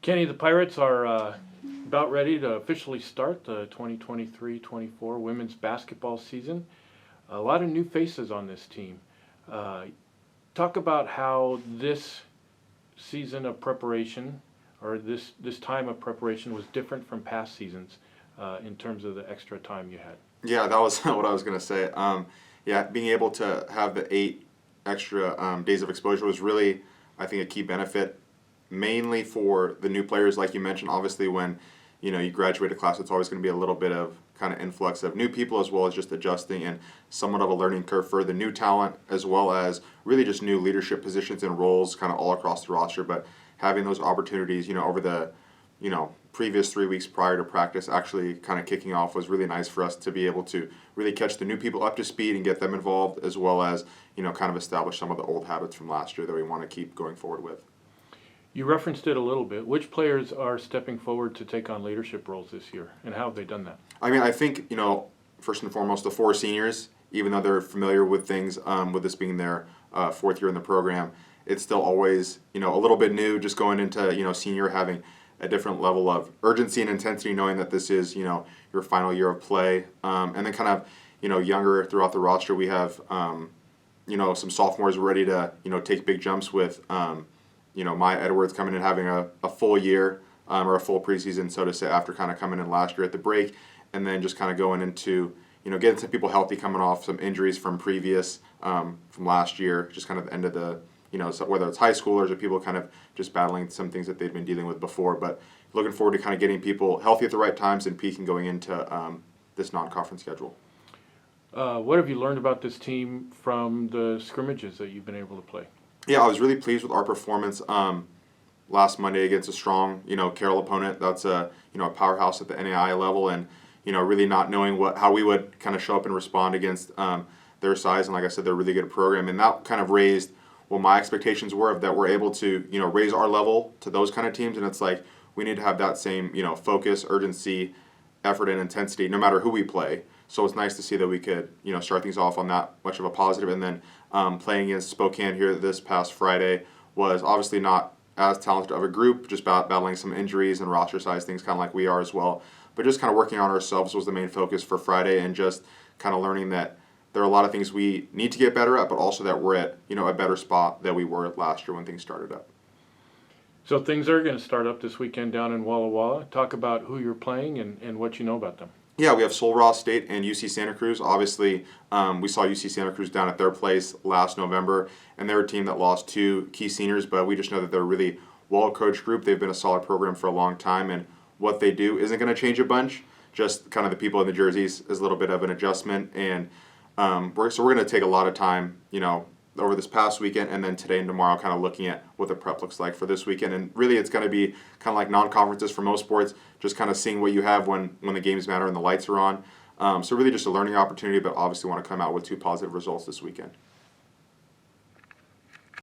Kenny, the Pirates are about ready to officially start the 2023-24 women's basketball season. A lot of new faces on this team. Talk about how this season of preparation, or this time of preparation, was different from past seasons in terms of the extra time you had. Yeah, that was what I was going to say. Being able to have the 8 extra days of exposure was really, I think, a key benefit, mainly for the new players, like you mentioned. Obviously, when you graduate a class, it's always going to be a little bit of kind of influx of new people, as well as just adjusting and somewhat of a learning curve for the new talent, as well as really just new leadership positions and roles kind of all across the roster. But having those opportunities, over the previous 3 weeks prior to practice actually kind of kicking off was really nice for us to be able to really catch the new people up to speed and get them involved, as well as kind of establish some of the old habits from last year that we want to keep going forward with. You referenced it a little bit. Which players are stepping forward to take on leadership roles this year, and how have they done that? I mean, I think, first and foremost, the 4 seniors, even though they're familiar with things, with this being their 4th year in the program, it's still always, a little bit new just going into, senior, having a different level of urgency and intensity, knowing that this is, your final year of play. And then kind of, younger throughout the roster, we have, some sophomores ready to, take big jumps with, Maya Edwards coming in having a full year or a full preseason, so to say, after kind of coming in last year at the break, and then just kind of going into, getting some people healthy coming off some injuries from previous, from last year, just kind of the end of the, so whether it's high schoolers or people kind of just battling some things that they've been dealing with before. But looking forward to kind of getting people healthy at the right times and peaking going into this non-conference schedule. What have you learned about this team from the scrimmages that you've been able to play? Yeah, I was really pleased with our performance last Monday against a strong, Carroll opponent. That's a powerhouse at the NAIA level, and really not knowing how we would kind of show up and respond against their size. And like I said, they're a really good program, and that kind of raised what my expectations were of that we're able to raise our level to those kind of teams. And it's like we need to have that same focus, urgency, effort, and intensity no matter who we play. So it's nice to see that we could start things off on that much of a positive. And then playing against Spokane here this past Friday was obviously not as talented of a group, just battling some injuries and roster size things, kind of like we are as well. But just kind of working on ourselves was the main focus for Friday, and just kind of learning that there are a lot of things we need to get better at, but also that we're at a better spot than we were last year when things started up. So things are going to start up this weekend down in Walla Walla. Talk about who you're playing and what you know about them. Yeah, we have Sul Ross State and UC Santa Cruz. Obviously, we saw UC Santa Cruz down at their place last November, and they're a team that lost 2 key seniors, but we just know that they're a really well-coached group. They've been a solid program for a long time, and what they do isn't going to change a bunch. Just kind of the people in the jerseys is a little bit of an adjustment, and we're going to take a lot of time, over this past weekend and then today and tomorrow, kind of looking at what the prep looks like for this weekend. And really, it's going to be kind of like non-conferences for most sports, just kind of seeing what you have when the games matter and the lights are on. So really just a learning opportunity, but obviously want to come out with 2 positive results this weekend.